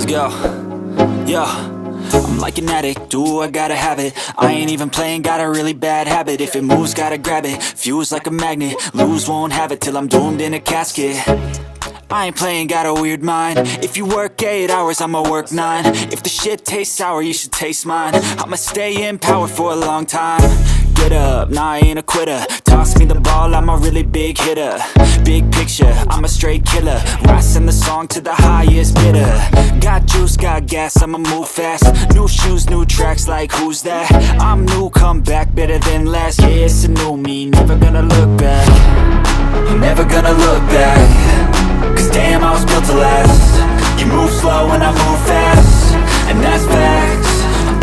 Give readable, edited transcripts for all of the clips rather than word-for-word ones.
Let's go. Yo, I'm like an addict, do I gotta have it. I ain't even playing, got a really bad habit. If it moves, gotta grab it, fuse like a magnet. Lose, won't have it till I'm doomed in a casket. I ain't playing, got a weird mind. If you work 8 hours, I'ma work 9. If the shit tastes sour, you should taste mine. I'ma stay in power for a long time. Get up, nah, I ain't a quitter. Toss me the ball, I'm a really big hitter. Big picture, I'm a straight killer. Rising the song to the highest bidder. Got juice, got gas, I'ma move fast. New shoes, new tracks, like who's that? I'm new, come back, better than last. Yeah, it's a new me, never gonna look back. I'm never gonna look back. Cause damn, I was built to last. You move slow and I move fast, and that's facts.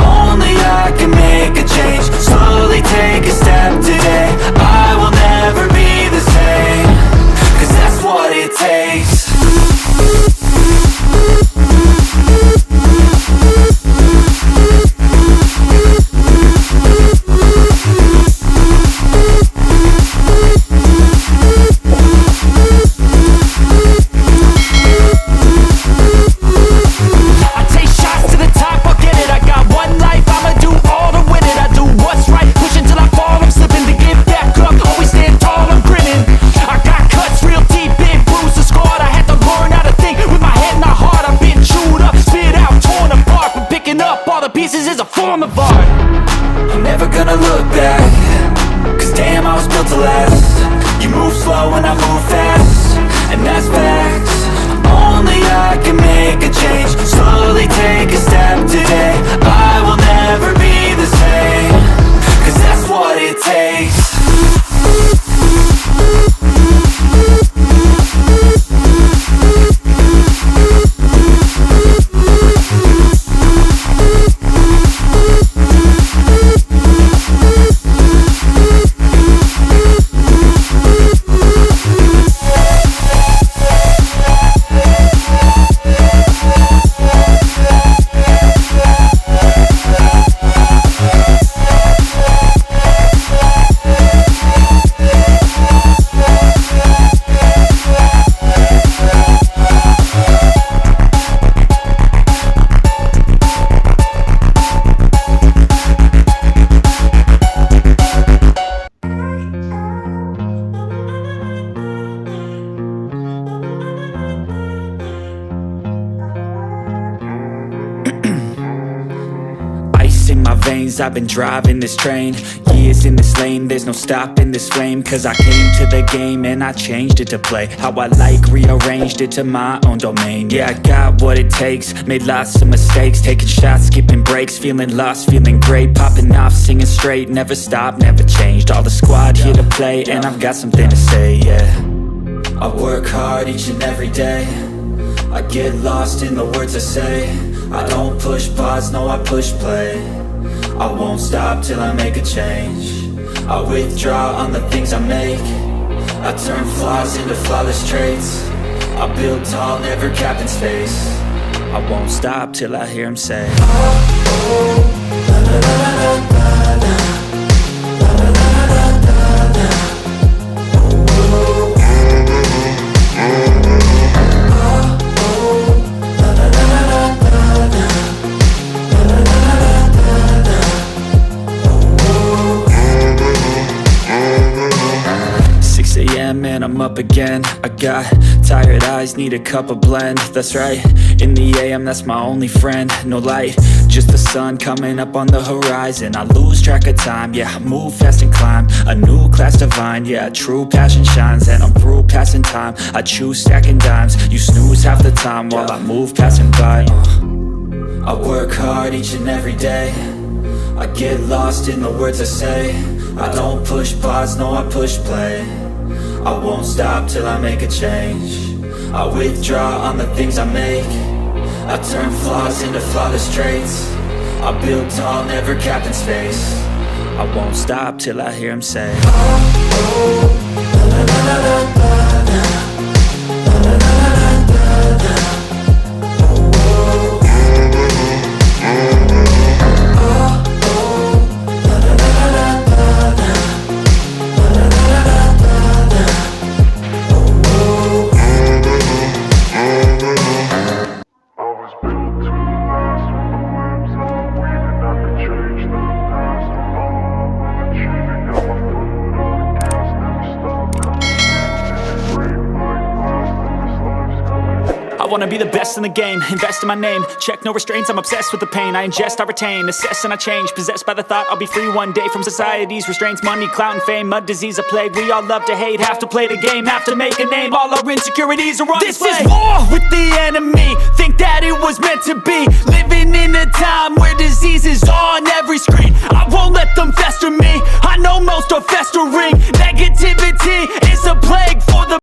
Only I can make a change. Slowly take a step today. I will never be the same. Cause that's what it takes. Pieces is a form of art. I'm never gonna look back. Cause damn, I was built to last. You move slow and I move fast, and that's facts. Only I can make a change. Slowly take a step today. I will never be the same. Cause that's what it takes. In my veins, I've been driving this train. Years in this lane, there's no stopping this flame. Cause I came to the game and I changed it to play how I like, rearranged it to my own domain. Yeah, I got what it takes, made lots of mistakes. Taking shots, skipping breaks, feeling lost, feeling great. Popping off, singing straight, never stopped, never changed. All the squad here to play, and I've got something to say, yeah. I work hard each and every day. I get lost in the words I say. I don't push pause, no, I push play. I won't stop till I make a change. I withdraw on the things I make. I turn flaws into flawless traits. I build tall, never capped in space. I won't stop till I hear him say, oh, oh, la, la, la, la, la, la. And I'm up again. I got tired eyes, need a cup of blend. That's right, in the AM, that's my only friend. No light, just the sun coming up on the horizon. I lose track of time, yeah, I move fast and climb a new class divine, yeah, true passion shines. And I'm through passing time, I choose stacking dimes. You snooze half the time while I move passing by. I work hard each and every day. I get lost in the words I say. I don't push pause, no, I push play. I won't stop till I make a change. I withdraw on the things I make. I turn flaws into flawless traits. I build tall, never capped in space. I won't stop till I hear him say, oh, oh, la, la, la, la, la, la. I was built wanna be the best in the game, invest in my name, check no restraints, I'm obsessed with the pain. I ingest, I retain, assess and I change, possessed by the thought I'll be free one day from society's restraints. Money, clout and fame, mud, disease, a plague. We all love to hate, have to play the game, have to make a name. All our insecurities are on display. This is war with the enemy, think that it was meant to be. Living in a time where disease is on every screen. I won't let them fester me, I know most are festering. Negativity is a plague for the